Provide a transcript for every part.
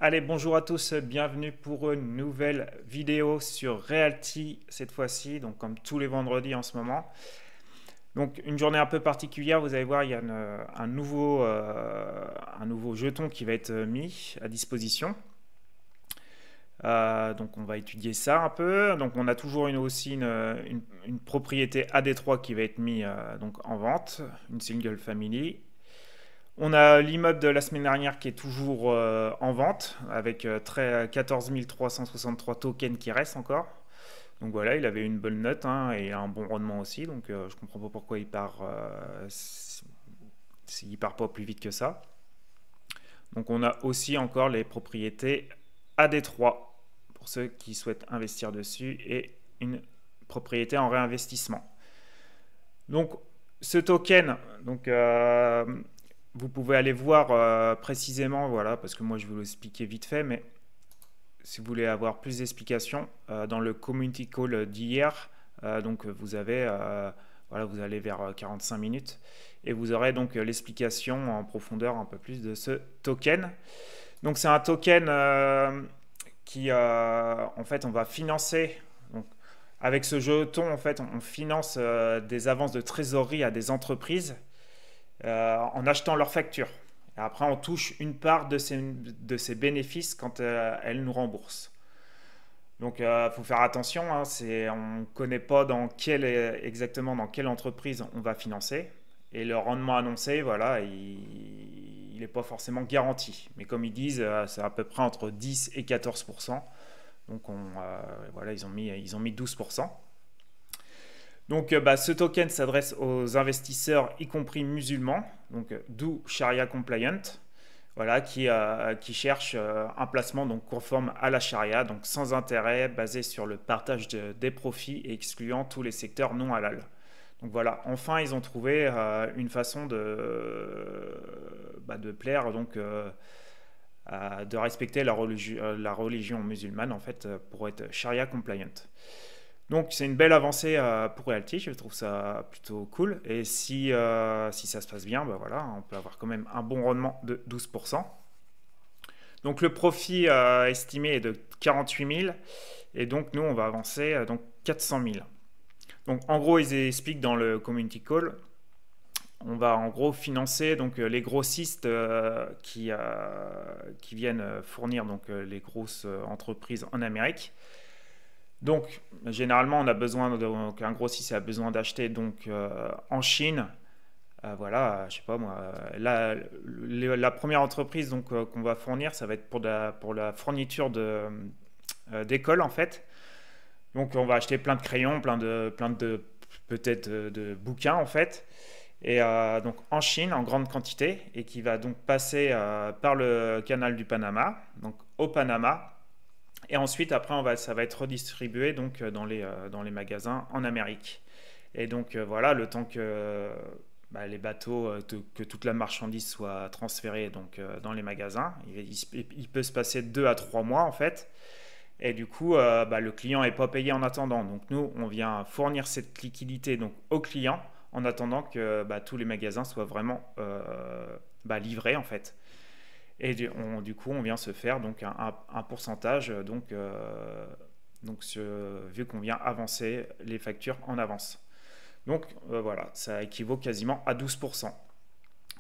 Allez, bonjour à tous, bienvenue pour une nouvelle vidéo sur Realty cette fois-ci, donc comme tous les vendredis en ce moment. Donc une journée un peu particulière, vous allez voir, il y a un nouveau jeton qui va être mis à disposition. Donc on va étudier ça un peu. Donc on a toujours une propriété à Détroit qui va être mise donc en vente, une single family. On a l'immeuble de la semaine dernière qui est toujours en vente avec 14 363 tokens qui restent encore. Donc voilà, il avait une bonne note hein, et un bon rendement aussi. Donc je comprends pas pourquoi il part pas plus vite que ça. Donc on a aussi encore les propriétés à Détroit pour ceux qui souhaitent investir dessus et une propriété en réinvestissement. Donc ce token, vous pouvez aller voir précisément, voilà, parce que moi je vais vous l'expliquer vite fait, mais si vous voulez avoir plus d'explications, dans le community call d'hier, voilà, vous allez vers 45 minutes et vous aurez donc l'explication en profondeur un peu plus de ce token. Donc c'est un token en fait, on va financer. Donc, avec ce jeton, en fait, on finance des avances de trésorerie à des entreprises en achetant leurs factures. Et après, on touche une part de ces bénéfices quand elles nous remboursent. Donc, il faut faire attention. Hein, on ne connaît pas exactement dans quelle entreprise on va financer. Et le rendement annoncé, voilà, il n'est pas forcément garanti. Mais comme ils disent, c'est à peu près entre 10 et 14%. Donc, voilà, ils ont mis 12%. Donc, ce token s'adresse aux investisseurs, y compris musulmans, donc d'où Sharia compliant, voilà, qui cherchent un placement donc conforme à la Sharia, donc sans intérêt, basé sur le partage des profits et excluant tous les secteurs non halal. Donc voilà, enfin ils ont trouvé une façon de plaire, donc de respecter la religion musulmane en fait pour être Sharia compliant. Donc c'est une belle avancée pour Realty, je trouve ça plutôt cool. Et si ça se passe bien, bah voilà, on peut avoir quand même un bon rendement de 12%. Donc le profit estimé est de 48 000 et donc nous on va avancer donc 400 000. Donc en gros ils expliquent dans le community call, on va en gros financer donc les grossistes qui viennent fournir donc les grosses entreprises en Amérique. Donc, généralement, on a besoin donc un grossiste a besoin d'acheter donc en Chine. Voilà, je sais pas moi. La première entreprise donc qu'on va fournir, ça va être pour la fourniture d'école en fait. Donc, on va acheter plein de crayons, plein de peut-être de bouquins en fait. Et donc en Chine en grande quantité et qui va donc passer par le canal du Panama, donc au Panama et ensuite, après, ça va être redistribué donc, dans les magasins en Amérique. Et donc, voilà, le temps que les bateaux, que toute la marchandise soit transférée donc, dans les magasins, il peut se passer 2 à 3 mois en fait. Et du coup, le client n'est pas payé en attendant. Donc, nous, on vient fournir cette liquidité donc, au client en attendant que tous les magasins soient vraiment livrés en fait. Et du coup, on vient se faire donc un pourcentage, vu qu'on vient avancer les factures en avance. Donc voilà, ça équivaut quasiment à 12%.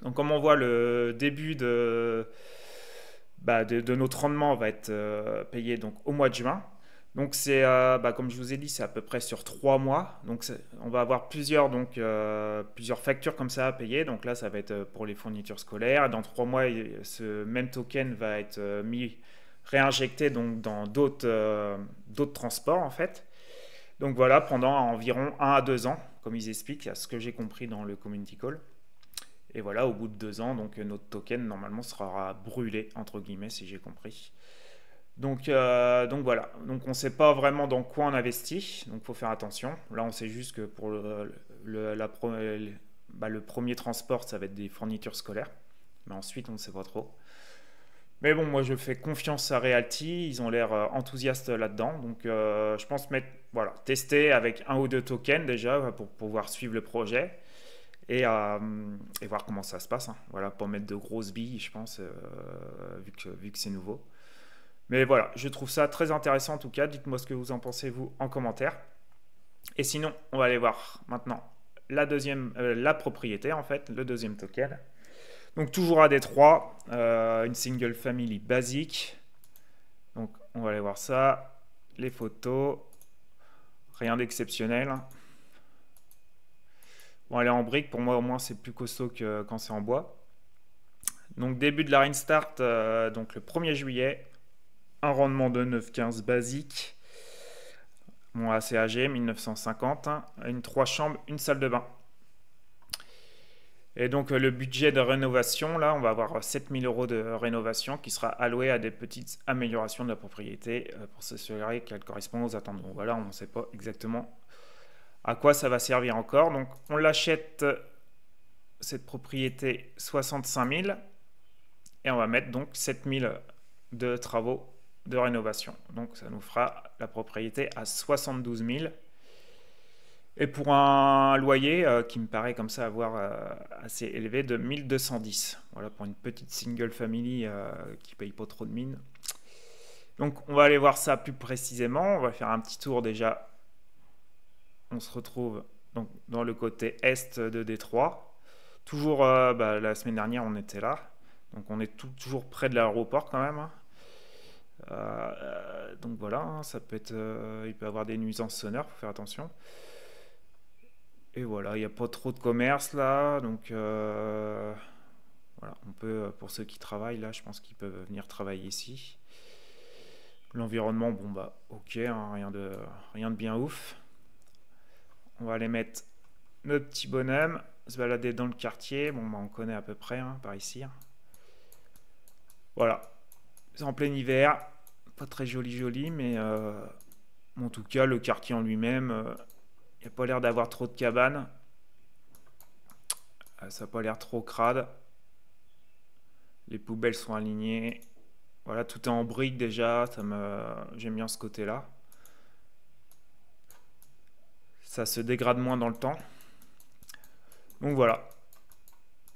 Donc comme on voit, le début de notre rendement va être payé donc, au mois de juin. Donc c'est, comme je vous ai dit, c'est à peu près sur 3 mois. Donc on va avoir plusieurs factures comme ça à payer. Donc là, ça va être pour les fournitures scolaires. Dans 3 mois, ce même token va être réinjecté donc, dans d'autres transports en fait. Donc voilà, pendant environ 1 à 2 ans, comme ils expliquent, à ce que j'ai compris dans le community call. Et voilà, au bout de 2 ans, donc notre token normalement sera brûlé, entre guillemets, si j'ai compris. Donc voilà, donc on ne sait pas vraiment dans quoi on investit, donc il faut faire attention. Là, on sait juste que pour le premier transport, ça va être des fournitures scolaires, mais ensuite, on ne sait pas trop. Mais bon, moi, je fais confiance à Realty, ils ont l'air enthousiastes là-dedans, donc je pense voilà, tester avec 1 ou 2 tokens déjà pour pouvoir suivre le projet et voir comment ça se passe. Hein. Voilà, pas mettre de grosses billes, je pense, vu que c'est nouveau. Mais voilà, je trouve ça très intéressant en tout cas. Dites-moi ce que vous en pensez, vous, en commentaire. Et sinon, on va aller voir maintenant la propriété, en fait, le deuxième token. Donc, toujours à Détroit, une single family basique. Donc, on va aller voir ça. Les photos, rien d'exceptionnel. Bon, elle est en brique, pour moi, au moins, c'est plus costaud que quand c'est en bois. Donc, début de la rain start, donc le 1er juillet. Un rendement de 9,15 basique. Mon ACAG 1950, hein, une 3 chambres, une salle de bain. Et donc le budget de rénovation, là, on va avoir 7000 € de rénovation qui sera alloué à des petites améliorations de la propriété pour s'assurer qu'elle correspond aux attentes. Donc voilà, on ne sait pas exactement à quoi ça va servir encore. Donc on l'achète, cette propriété, 65 000 et on va mettre donc 7000 de travaux de rénovation. Donc ça nous fera la propriété à 72 000. Et pour un loyer qui me paraît comme ça avoir assez élevé de 1210. Voilà, pour une petite single family qui paye pas trop de mine. Donc on va aller voir ça plus précisément. On va faire un petit tour déjà. On se retrouve donc dans le côté est de Détroit. Toujours la semaine dernière on était là. Donc on est toujours près de l'aéroport quand même. Hein. Donc voilà, hein, ça peut être, il peut y avoir des nuisances sonores, faut faire attention. Et voilà, il n'y a pas trop de commerce là, donc voilà, on peut, pour ceux qui travaillent là, je pense qu'ils peuvent venir travailler ici. L'environnement, bon bah ok, hein, rien de bien ouf. On va aller mettre notre petit bonhomme, se balader dans le quartier, bon bah on connaît à peu près hein, par ici. Voilà, c'est en plein hiver, pas très joli, mais en tout cas le quartier en lui-même, il n'y a pas l'air d'avoir trop de cabanes. Ça n'a pas l'air trop crade. Les poubelles sont alignées. Voilà, tout est en briques déjà. J'aime bien ce côté-là. Ça se dégrade moins dans le temps. Donc voilà.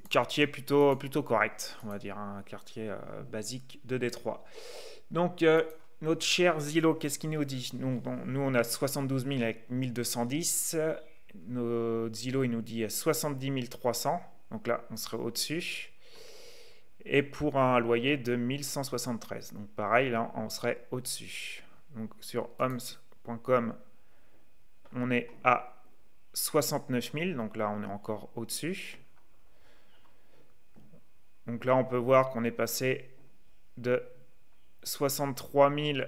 Quartier plutôt correct, on va dire. Un quartier basique de Détroit. Donc, notre cher Zillow, qu'est-ce qu'il nous dit? Nous, on a 72 000 avec 1210. Notre Zillow, il nous dit 70 300. Donc là, on serait au-dessus. Et pour un loyer de 1173. Donc pareil, là, on serait au-dessus. Donc sur homes.com, on est à 69 000. Donc là, on est encore au-dessus. Donc là, on peut voir qu'on est passé de 64 000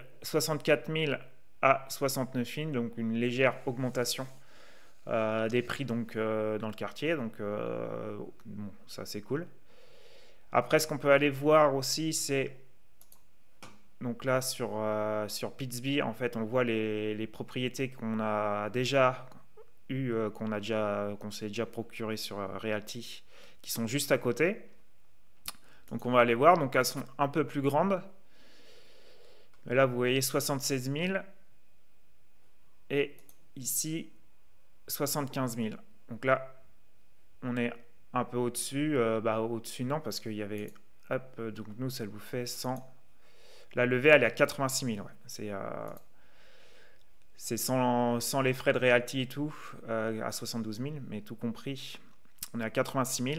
à 69 000, donc une légère augmentation des prix donc, dans le quartier, donc bon, ça c'est cool. Après, ce qu'on peut aller voir aussi, c'est donc là sur Pitsby, en fait, on voit les propriétés qu'on a déjà eu, qu'on s'est déjà procuré sur Realty, qui sont juste à côté. Donc on va aller voir, donc elles sont un peu plus grandes. Mais là, vous voyez 76 000 et ici 75 000. Donc là, on est un peu au-dessus. Au-dessus, non, parce qu'il y avait... Hop, donc nous, ça vous fait 100. La levée, elle est à 86 000. Ouais. C'est sans les frais de Realty et tout, à 72 000, mais tout compris. On est à 86 000.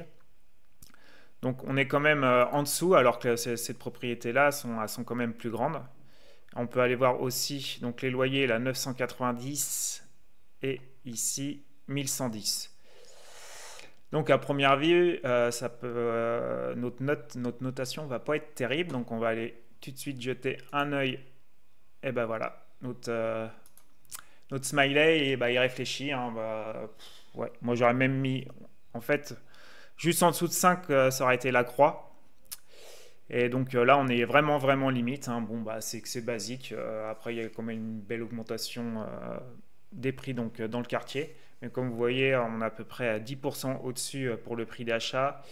Donc on est quand même en dessous, alors que cette propriété-là, elles sont quand même plus grandes. On peut aller voir aussi donc les loyers, là, 990 et ici 1110. Donc à première vue, notre notation va pas être terrible. Donc on va aller tout de suite jeter un œil. Et ben voilà, notre smiley, et il réfléchit. Hein, ouais, moi j'aurais même mis, en fait, juste en dessous de 5, ça aurait été la croix. Et donc là, on est vraiment limite. Hein. Bon, c'est basique. Après, il y a quand même une belle augmentation des prix donc, dans le quartier. Mais comme vous voyez, on est à peu près à 10% au-dessus pour le prix d'achat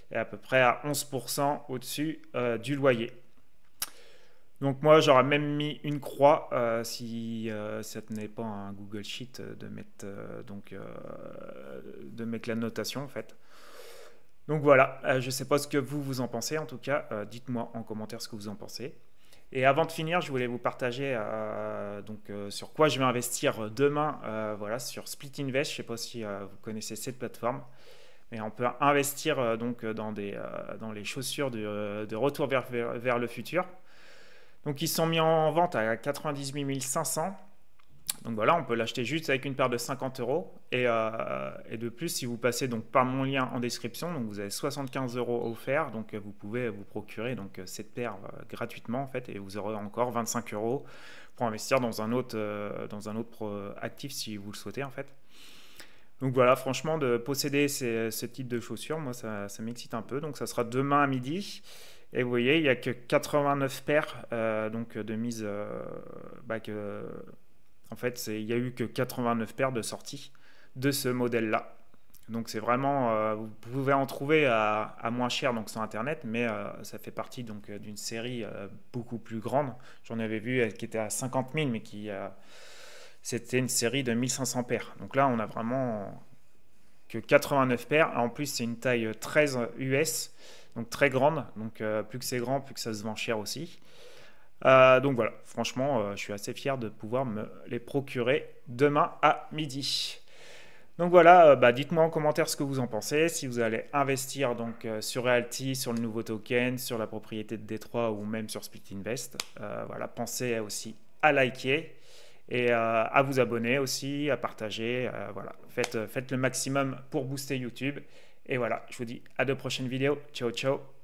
et à peu près à 11% au-dessus du loyer. Donc moi, j'aurais même mis une croix si ça tenait pas un Google Sheet de mettre, de mettre la notation en fait. Donc voilà, je ne sais pas ce que vous en pensez, en tout cas, dites-moi en commentaire ce que vous en pensez. Et avant de finir, je voulais vous partager sur quoi je vais investir demain, voilà, sur Split Invest. Je ne sais pas si vous connaissez cette plateforme, mais on peut investir dans les chaussures de retour vers le futur. Donc ils sont mis en vente à 98 500. Donc voilà, on peut l'acheter juste avec une paire de 50 euros. Et de plus, si vous passez donc par mon lien en description, donc vous avez 75 euros offerts. Donc vous pouvez vous procurer cette paire gratuitement en fait, et vous aurez encore 25 euros pour investir dans un autre actif si vous le souhaitez en fait. Donc voilà, franchement, de posséder ce type de chaussures, moi ça m'excite un peu. Donc ça sera demain à midi. Et vous voyez, il n'y a que 89 paires de mise. En fait, il n'y a eu que 89 paires de sorties de ce modèle-là. Donc c'est vraiment, vous pouvez en trouver à moins cher donc sur internet, mais ça fait partie d'une série beaucoup plus grande. J'en avais vu qui était à 50 000, mais c'était une série de 1500 paires. Donc là, on a vraiment que 89 paires. En plus, c'est une taille 13 US, donc très grande. Donc plus que c'est grand, plus que ça se vend cher aussi. Donc voilà, franchement, je suis assez fier de pouvoir me les procurer demain à midi. Donc voilà, dites-moi en commentaire ce que vous en pensez, si vous allez investir sur Realty, sur le nouveau token, sur la propriété de Détroit ou même sur Split Invest. Voilà, pensez aussi à liker et à vous abonner aussi, à partager. Voilà, faites le maximum pour booster YouTube. Et voilà, je vous dis à de prochaines vidéos. Ciao, ciao.